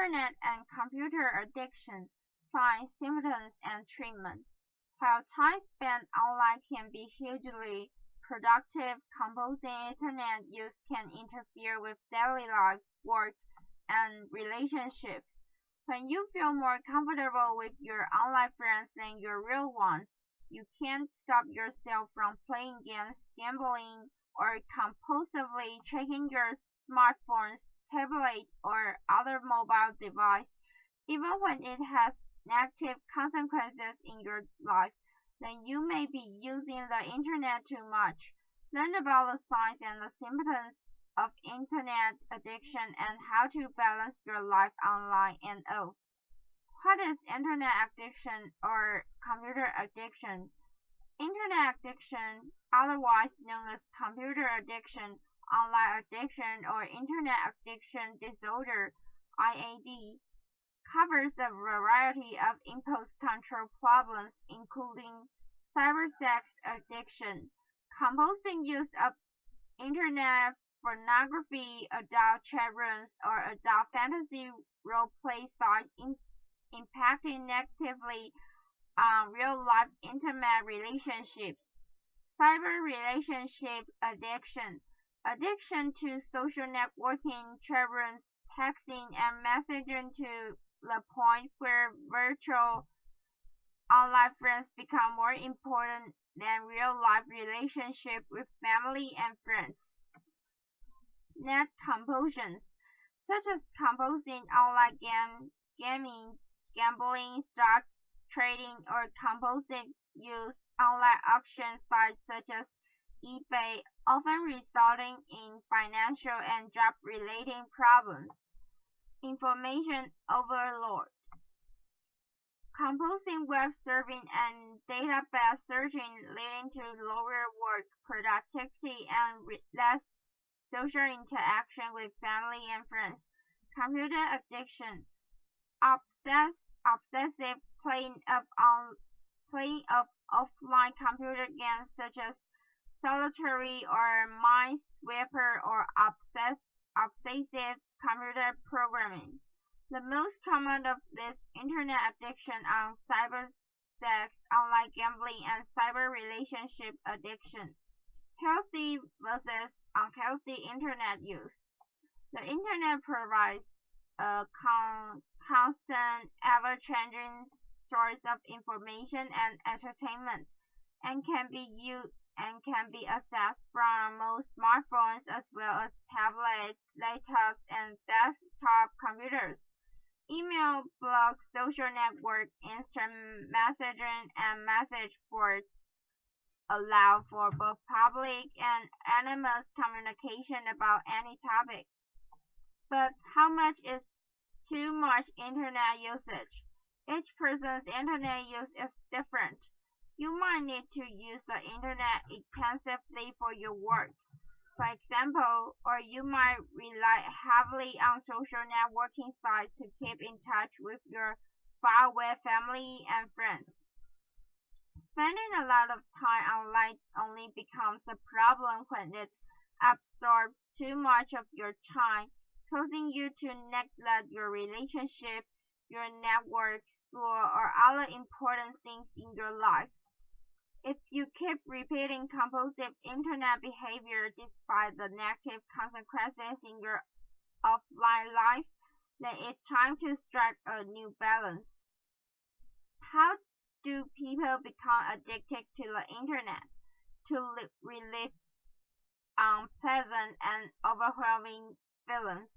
Internet and computer addiction, signs, symptoms, and treatment. While time spent online can be hugely productive, composing Internet use can interfere with daily life, work, and relationships. When you feel more comfortable with your online friends than your real ones, you can't stop yourself from playing games, gambling, or compulsively checking your smartphone's tablet or other mobile device, even when it has negative consequences in your life, then you may be using the internet too much. Learn about the signs and the symptoms of internet addiction and how to balance your life online and off. What is internet addiction or computer addiction? Internet addiction, otherwise known as computer addiction, online addiction, or internet addiction disorder (IAD), covers a variety of impulse control problems including cybersex addiction, compulsive use of internet pornography, adult chat rooms, or adult fantasy role-play sites impacting negatively on real-life intimate relationships. Cyber relationship addiction. Addiction to social networking, chat rooms, texting, and messaging to the point where virtual online friends become more important than real-life relationships with family and friends. Net compulsions, such as compulsing online gaming, gambling, stock trading, or compulsive use online auction sites such as eBay, often resulting in financial and job-related problems. Information overload. Compulsive web surfing and database searching leading to lower work productivity and less social interaction with family and friends. Computer addiction. Obsessive playing of offline computer games such as solitary or minesweeper or obsessive computer programming. The most common of these internet addiction are cybersex, online gambling, and cyber relationship addiction. Healthy versus unhealthy internet use. The internet provides a constant, ever-changing source of information and entertainment, and can be accessed from most smartphones as well as tablets, laptops, and desktop computers. Email, blogs, social network, instant messaging, and message boards allow for both public and anonymous communication about any topic. But how much is too much internet usage? Each person's internet use is different. You might need to use the internet extensively for your work, for example, or you might rely heavily on social networking sites to keep in touch with your faraway family and friends. Spending a lot of time online only becomes a problem when it absorbs too much of your time, causing you to neglect your relationship, your network, school, or other important things in your life. If you keep repeating compulsive internet behavior despite the negative consequences in your offline life, then it's time to strike a new balance. How do people become addicted to the internet? To relieve unpleasant and overwhelming feelings.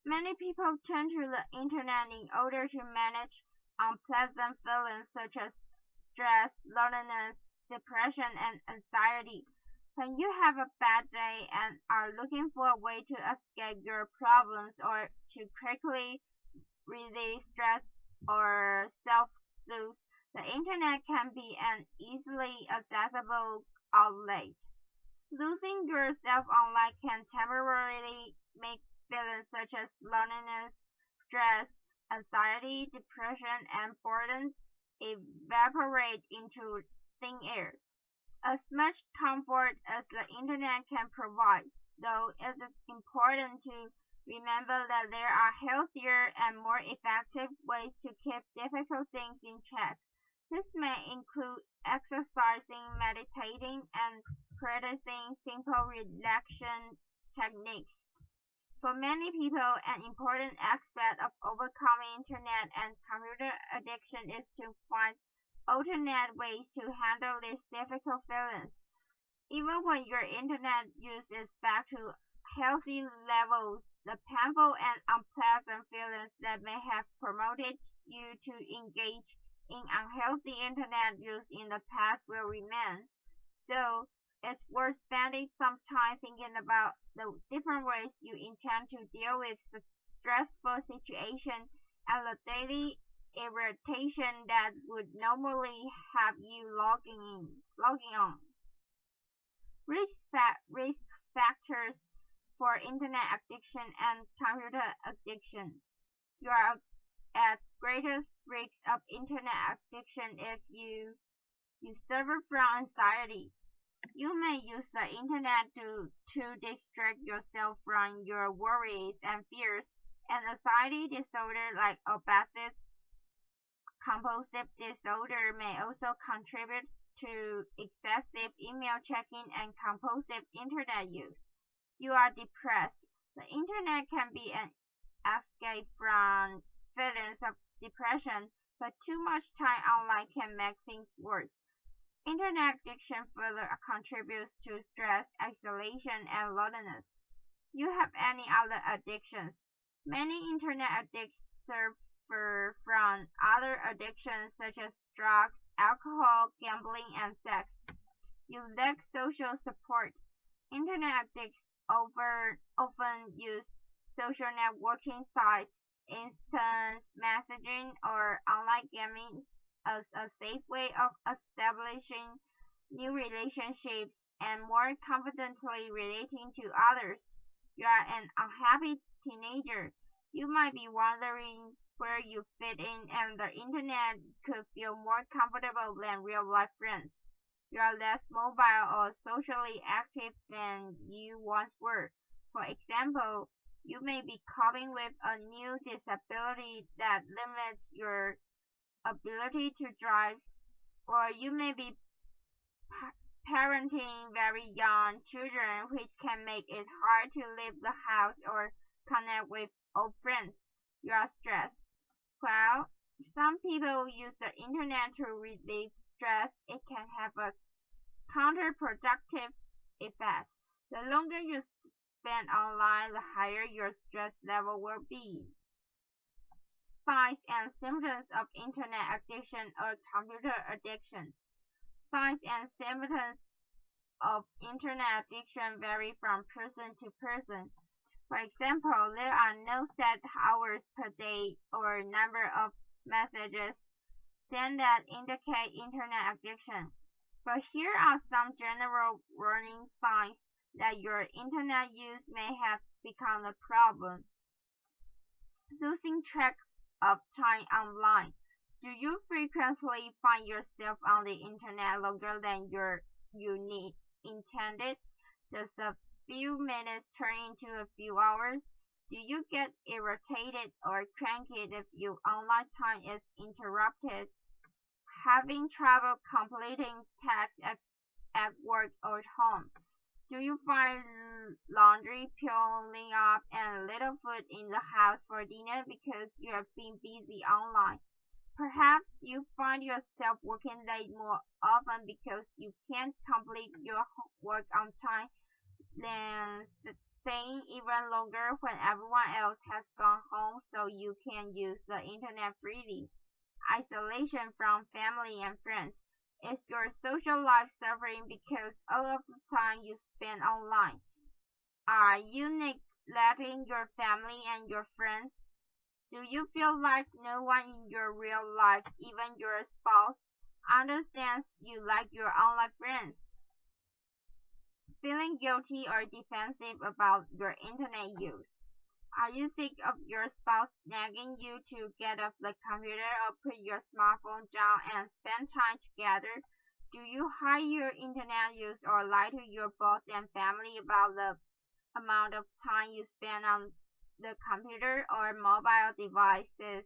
Many people turn to the internet in order to manage unpleasant feelings such as stress, loneliness, depression, and anxiety. When you have a bad day and are looking for a way to escape your problems or to quickly relieve stress or self-soothe, the internet can be an easily accessible outlet. Losing yourself online can temporarily make feelings such as loneliness, stress, anxiety, depression, and boredom evaporate into thin air. As much comfort as the internet can provide, though, it is important to Remember that there are healthier and more effective ways to keep difficult things in check. This may include exercising, meditating, and practicing simple relaxation techniques. For many people, an important aspect of overcoming internet and computer addiction is to find alternate ways to handle these difficult feelings. Even when your internet use is back to healthy levels, the painful and unpleasant feelings that may have promoted you to engage in unhealthy internet use in the past will remain. So, it's worth spending some time thinking about the different ways you intend to deal with stressful situations and the daily irritation that would normally have you logging on. Risk factors for internet addiction and computer addiction. You are at greatest risk of internet addiction if you suffer from anxiety. You may use the internet to distract yourself from your worries and fears. An anxiety disorder like obsessive compulsive disorder may also contribute to excessive email checking and compulsive internet use. You are depressed. The internet can be an escape from feelings of depression, but too much time online can make things worse. Internet addiction further contributes to stress, isolation, and loneliness. You have any other addictions? Many internet addicts suffer from other addictions such as drugs, alcohol, gambling, and sex. You lack social support. Internet addicts often use social networking sites, instant messaging, or online gaming as a safe way of establishing new relationships and more confidently relating to others. You are an unhappy teenager. You might be wondering where you fit in, and the internet could feel more comfortable than real life friends. You are less mobile or socially active than you once were. For example, you may be coping with a new disability that limits your ability to drive, or you may be parenting very young children, which can make it hard to leave the house or connect with old friends. You are stressed. Well, some people use the internet to relieve stress. It can have a counterproductive effect. The longer you spend online, the higher your stress level will be. Signs and symptoms of internet addiction or computer addiction. Signs and symptoms of internet addiction vary from person to person. For example, there are no set hours per day or number of messages sent that indicate internet addiction. But here are some general warning signs that your internet use may have become a problem. Losing track of time online. Do you frequently find yourself on the internet longer than you intended? Does a few minutes turn into a few hours? Do you get irritated or cranky if your online time is interrupted? Having trouble completing tasks at work or at home? Do you find laundry piling up and little food in the house for dinner because you have been busy online? Perhaps you find yourself working late more often because you can't complete your work on time, then staying even longer when everyone else has gone home so you can use the internet freely. Isolation from family and friends. Is your social life suffering because all of the time you spend online? Are you neglecting your family and your friends? Do you feel like no one in your real life, even your spouse, understands you like your online friends? Feeling guilty or defensive about your internet use? Are you sick of your spouse nagging you to get off the computer or put your smartphone down and spend time together? Do you hide your internet use or lie to your boss and family about the amount of time you spend on the computer or mobile devices,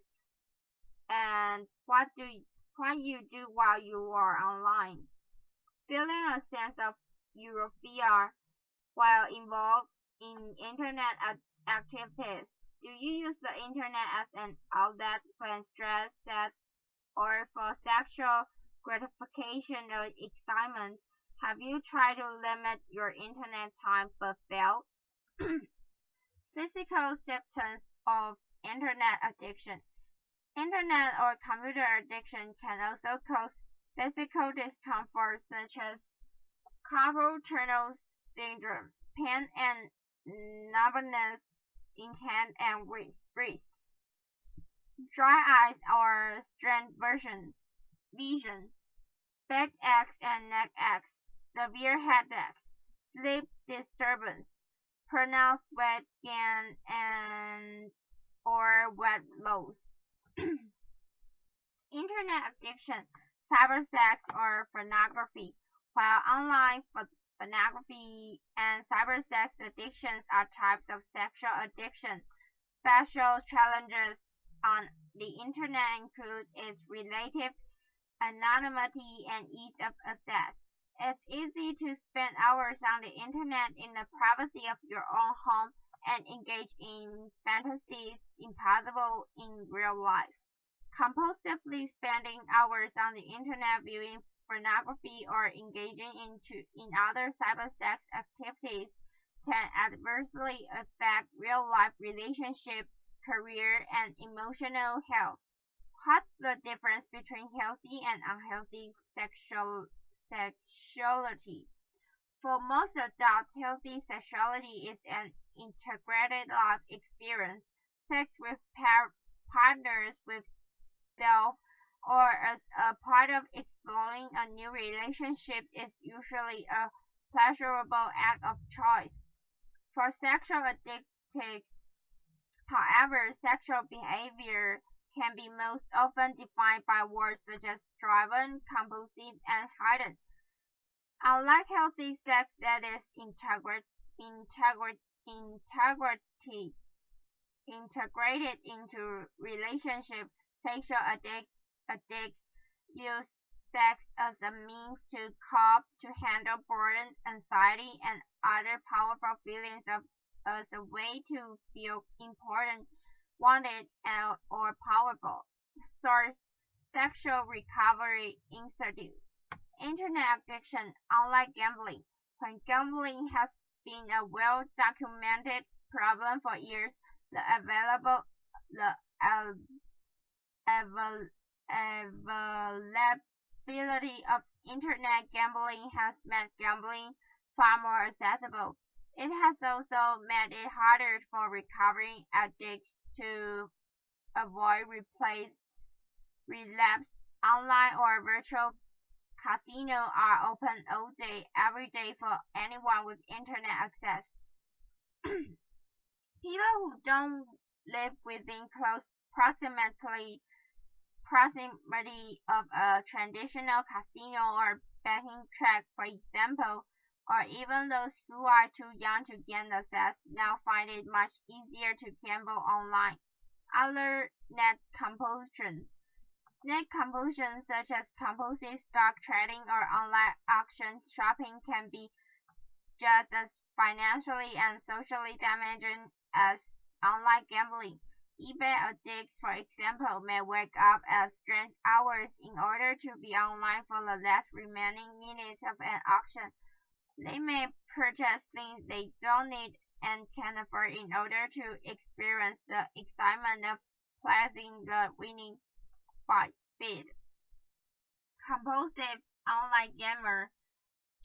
and what you do while you are online. Feeling a sense of euphoria while involved in internet activities. Do you use the internet as an outlet when stress sets or for sexual gratification or excitement? Have you tried to limit your internet time but failed? Physical symptoms of internet addiction. Internet or computer addiction can also cause physical discomfort such as carpal tunnel syndrome, pain and numbness in hand and wrist, dry eyes or strained vision, backaches and neck aches, severe headaches, sleep disturbance, pronounced weight gain and or weight loss. Internet addiction, cybersex or pornography. While online pornography and cybersex addictions are types of sexual addiction, special challenges on the internet include its relative anonymity and ease of access. It's easy to spend hours on the internet in the privacy of your own home and engage in fantasies impossible in real life. Compulsively spending hours on the internet viewing pornography or engaging in other cybersex activities can adversely affect real-life relationships, career, and emotional health. What's the difference between healthy and unhealthy sexuality? For most adults, healthy sexuality is an integrated life experience. Sex with partners, with self, or as a part of exploring a new relationship is usually a pleasurable act of choice. For sexual addicts, however, sexual behavior can be most often defined by words such as driven, compulsive, and heightened. Unlike healthy sex that is integrated into relationship, sexual addicts use sex as a means to cope, to handle boredom, anxiety, and other powerful feelings as a way to feel important, wanted, or powerful. Source: Sexual Recovery Institute. Internet addiction, unlike gambling. When gambling has been a well-documented problem for years, the availability of internet gambling has made gambling far more accessible. It has also made it harder for recovering addicts to avoid relapse. Online or virtual casinos are open all day, every day for anyone with internet access. People who don't live within close proximity of a traditional casino or betting track, for example, or even those who are too young to gain access, now find it much easier to gamble online. Other net compulsions. Net compulsions such as compulsive stock trading or online auction shopping can be just as financially and socially damaging as online gambling. eBay addicts, for example, may wake up at strange hours in order to be online for the last remaining minutes of an auction. They may purchase things they don't need and can afford in order to experience the excitement of placing the winning bid. Compulsive online gamers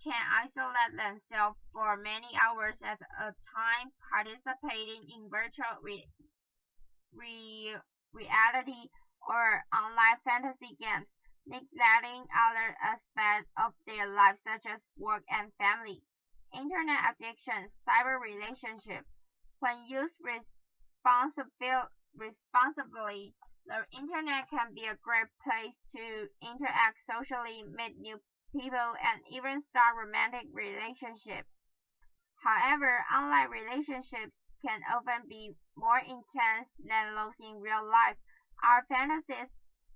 can isolate themselves for many hours at a time, participating in virtual reality or online fantasy games, neglecting other aspects of their lives such as work and family. Internet addiction, cyber relationship. When used responsibly, the internet can be a great place to interact socially, meet new people, and even start romantic relationships. However, online relationships can often be more intense than those in real life. Our fantasies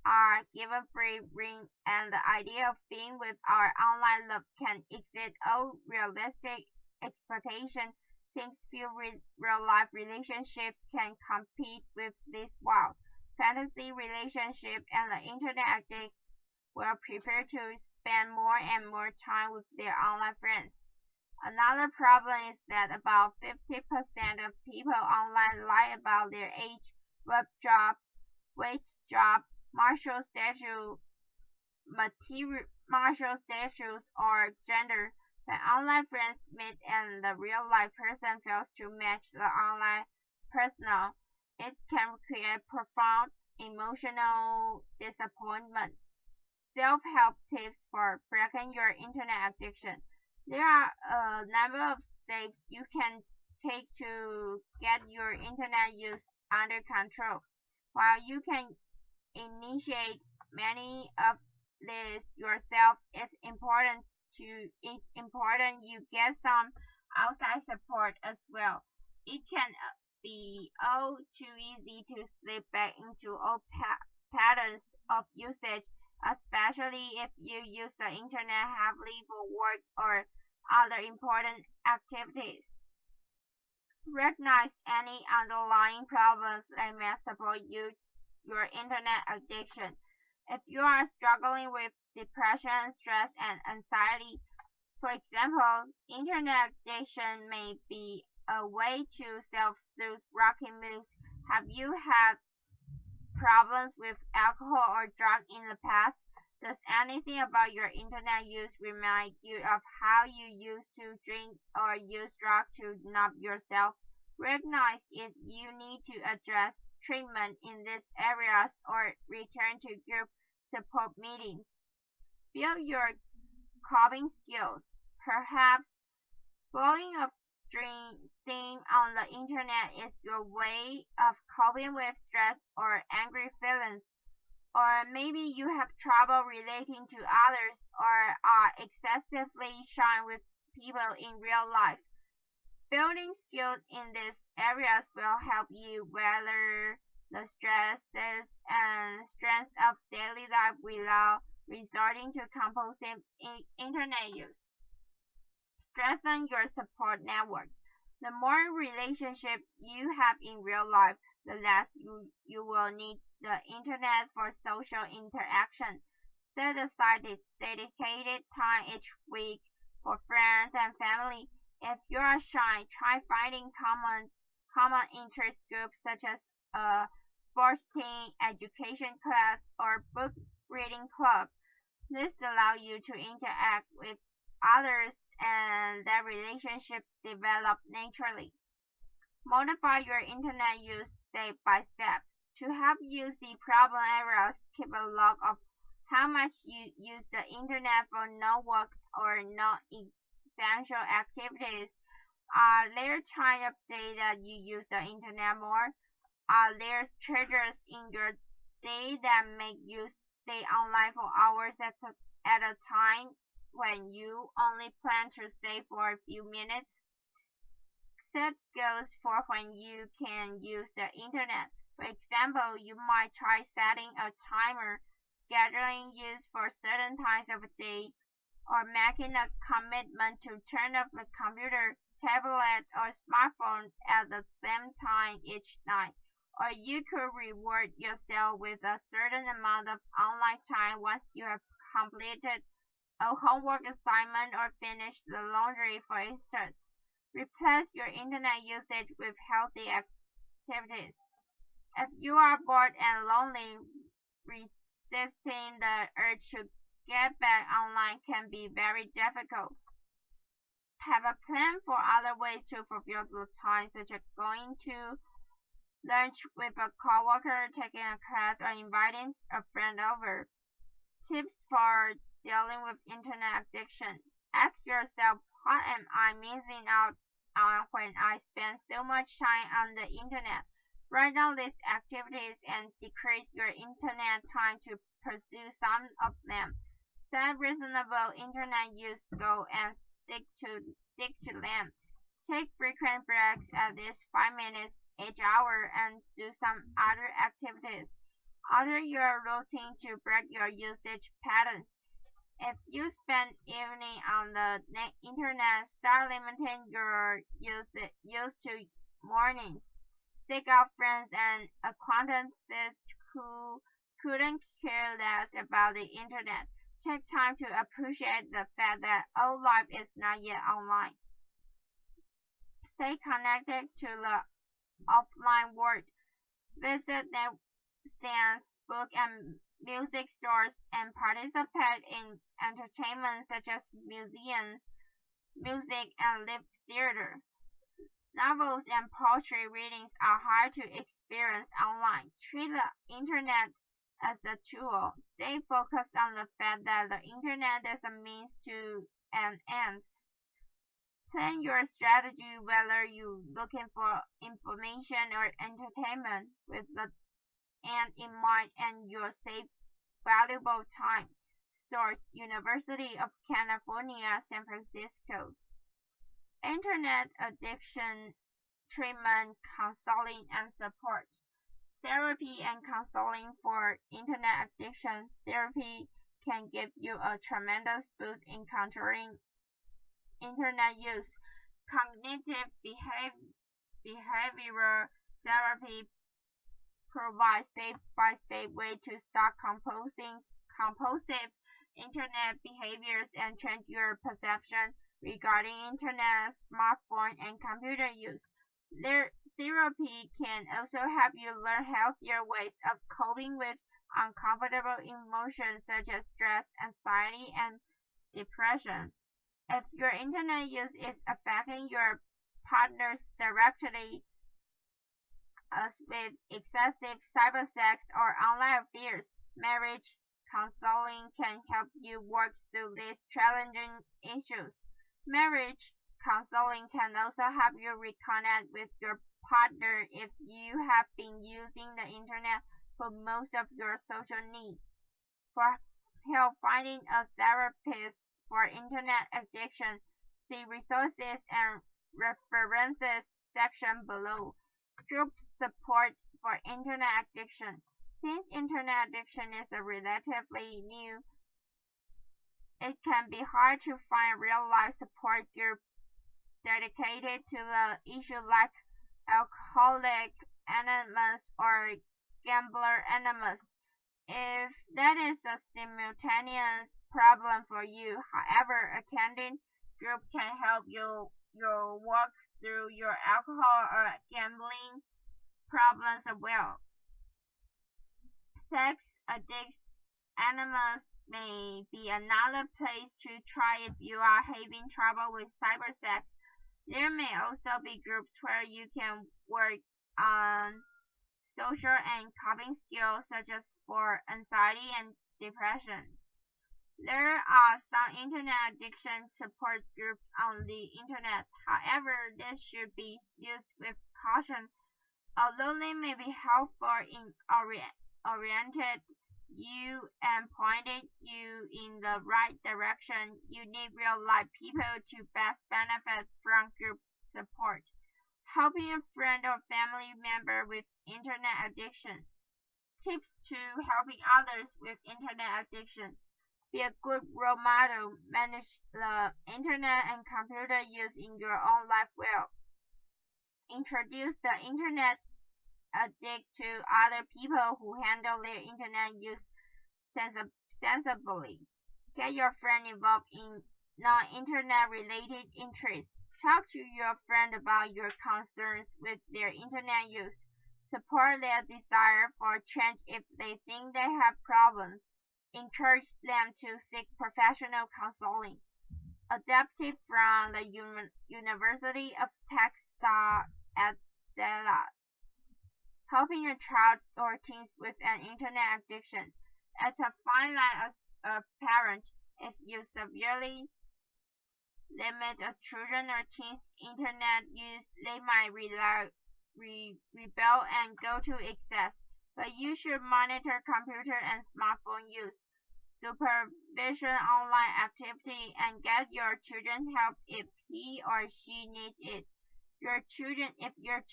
are given free rein, and the idea of being with our online love can exceed all realistic expectations, since few real-life relationships can compete with this wild fantasy relationship, and the internet addicts will prepare to spend more and more time with their online friends. Another problem is that about 50% of people online lie about their age, web job, weight, job, martial status, martial status, or gender. When online friends meet and the real life person fails to match the online persona, it can create profound emotional disappointment. Self-help tips for breaking your internet addiction. There are a number of steps you can take to get your internet use under control. While you can initiate many of these yourself, it's important you get some outside support as well. It can be all too easy to slip back into old patterns of usage, especially if you use the internet heavily for work or other important activities. Recognize any underlying problems that may support your internet addiction. If you are struggling with depression, stress, and anxiety, for example, internet addiction may be a way to self-soothe rocky moods. Have you had problems with alcohol or drugs in the past? Does anything about your internet use remind you of how you used to drink or use drugs to numb yourself? Recognize if you need to address treatment in these areas or return to group support meetings. Build your coping skills. Perhaps blowing up steam on the internet is your way of coping with stress or angry feelings. Or maybe you have trouble relating to others or are excessively shy with people in real life. Building skills in these areas will help you weather the stresses and stress of daily life without resorting to compulsive internet use. Strengthen your support network. The more relationship you have in real life, the less you will need the internet for social interaction. Set aside dedicated time each week for friends and family. If you are shy, try finding common interest groups such as a sports team, education class, or book reading club. This allows you to interact with others and that relationship develop naturally. Modify your internet use step by step. To help you see problem areas, keep a log of how much you use the internet for no work or no essential activities. Are there time of day that you use the internet more? Are there triggers in your day that make you stay online for hours at a time when you only plan to stay for a few minutes? Set goals for when you can use the internet. For example, you might try setting a timer, scheduling use for certain times of the day, or making a commitment to turn off the computer, tablet, or smartphone at the same time each night. Or you could reward yourself with a certain amount of online time once you have completed a homework assignment or finish the laundry, for instance. Replace your internet usage with healthy activities. If you are bored and lonely, resisting the urge to get back online can be very difficult. Have a plan for other ways to fulfill the time, such as going to lunch with a coworker, taking a class, or inviting a friend over. Tips for dealing with internet addiction. Ask yourself, what am I missing out on when I spend so much time on the internet? Write down these activities and decrease your internet time to pursue some of them. Set reasonable internet use goals and stick to them. Take frequent breaks at least 5 minutes each hour and do some other activities. Alter your routine to break your usage patterns. If you spend evening on the internet, start limiting your use to mornings. Seek out friends and acquaintances who couldn't care less about the internet. Take time to appreciate the fact that all life is not yet online. Stay connected to the offline world. Visit newsstands, book and music stores, and participate in entertainment such as museums, music, and live theater. Novels and poetry readings are hard to experience online. Treat the internet as a tool. Stay focused on the fact that the internet is a means to an end. Plan your strategy whether you're looking for information or entertainment with the end in mind and your save valuable time. Source: University of California, San Francisco. Internet addiction treatment, counseling, and support. Therapy and counseling for internet addiction. Therapy can give you a tremendous boost in countering internet use. Cognitive behavioral therapy provides step-by-step way to stop compulsive internet behaviors and change your perception regarding internet, smartphone, and computer use. Therapy can also help you learn healthier ways of coping with uncomfortable emotions such as stress, anxiety, and depression. If your internet use is affecting your partners directly, as with excessive cybersex or online affairs, marriage counseling can help you work through these challenging issues. Marriage counseling can also help you reconnect with your partner if you have been using the internet for most of your social needs. For help finding a therapist for internet addiction, see resources and references section below. Group support for internet addiction. Since internet addiction is a relatively new, it can be hard to find real-life support group dedicated to the issue like Alcoholic Anonymous or Gambler Anonymous. If that is a simultaneous problem for you, however, attending group can help you work through your alcohol or gambling problems as well. Sex Addicts Anonymous may be another place to try if you are having trouble with cybersex. There may also be groups where you can work on social and coping skills such as for anxiety and depression. There are some internet addiction support groups on the internet. However, this should be used with caution. Although they may be helpful in oriented you and pointed you in the right direction, you need real-life people to best benefit from group support. Helping a friend or family member with internet addiction. Tips to helping others with internet addiction. Be a good role model. Manage the internet and computer use in your own life well. Introduce the internet addict to other people who handle their internet use sensibly. Get your friend involved in non-internet related interests. Talk to your friend about your concerns with their internet use. Support their desire for change if they think they have problems. Encourage them to seek professional counseling. Adapted from the University of Texas at Dallas. Helping a child or teens with an internet addiction. It's a fine line as a parent. If you severely limit a children or teens' internet use, they might rebel and go to excess. But you should monitor computer and smartphone use, supervision online activity, and get your children help if he or she needs it. If your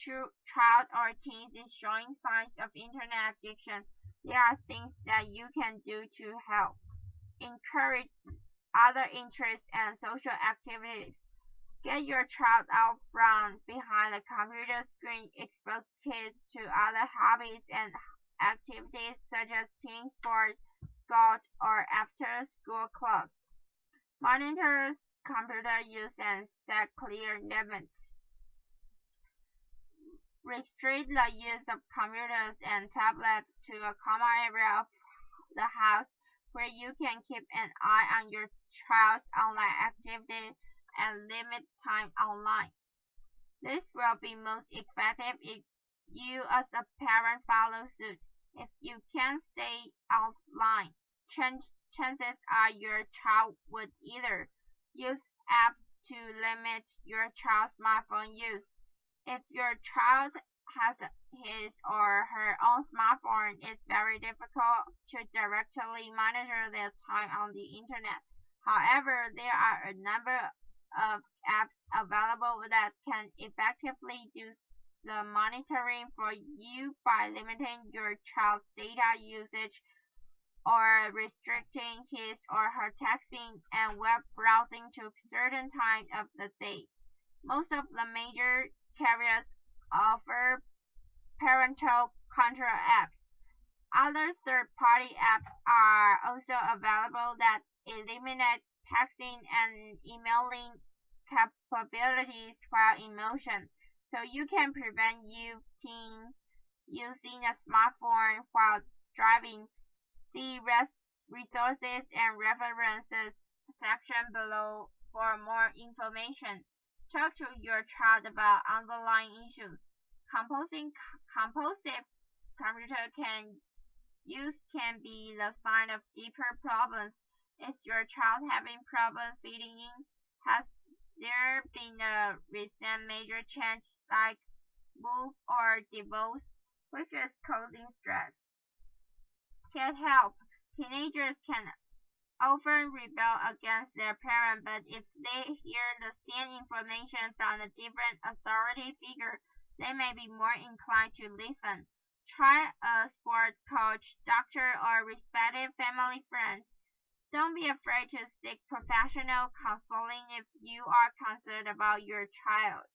child or teen is showing signs of internet addiction, there are things that you can do to help. Encourage other interests and social activities. Get your child out from behind the computer screen. Expose kids to other hobbies and activities such as team sports, scout, or after-school clubs. Monitor computer use and set clear limits. Restrict the use of computers and tablets to a common area of the house where you can keep an eye on your child's online activity and limit time online. This will be most effective if you as a parent follow suit. If you can't stay offline, chances are your child would either use apps to limit your child's smartphone use. If your child has his or her own smartphone, it's very difficult to directly monitor their time on the internet. However, there are a number of apps available that can effectively do the monitoring for you by limiting your child's data usage or restricting his or her texting and web browsing to certain times of the day. Most of the major carriers offer parental control apps. Other third-party apps are also available that eliminate texting and emailing capabilities while in motion, so you can prevent you teen using a smartphone while driving. See resources and references section below for more information. Talk to your child about underlying issues. Compulsive computer use can be the sign of deeper problems. Is your child having problems fitting in? Has there been a recent major change like move or divorce, which is causing stress? Get help. Teenagers can often rebel against their parent, but if they hear the same information from a different authority figure, they may be more inclined to listen. Try a sport coach, doctor, or respected family friend. Don't be afraid to seek professional counseling if you are concerned about your child.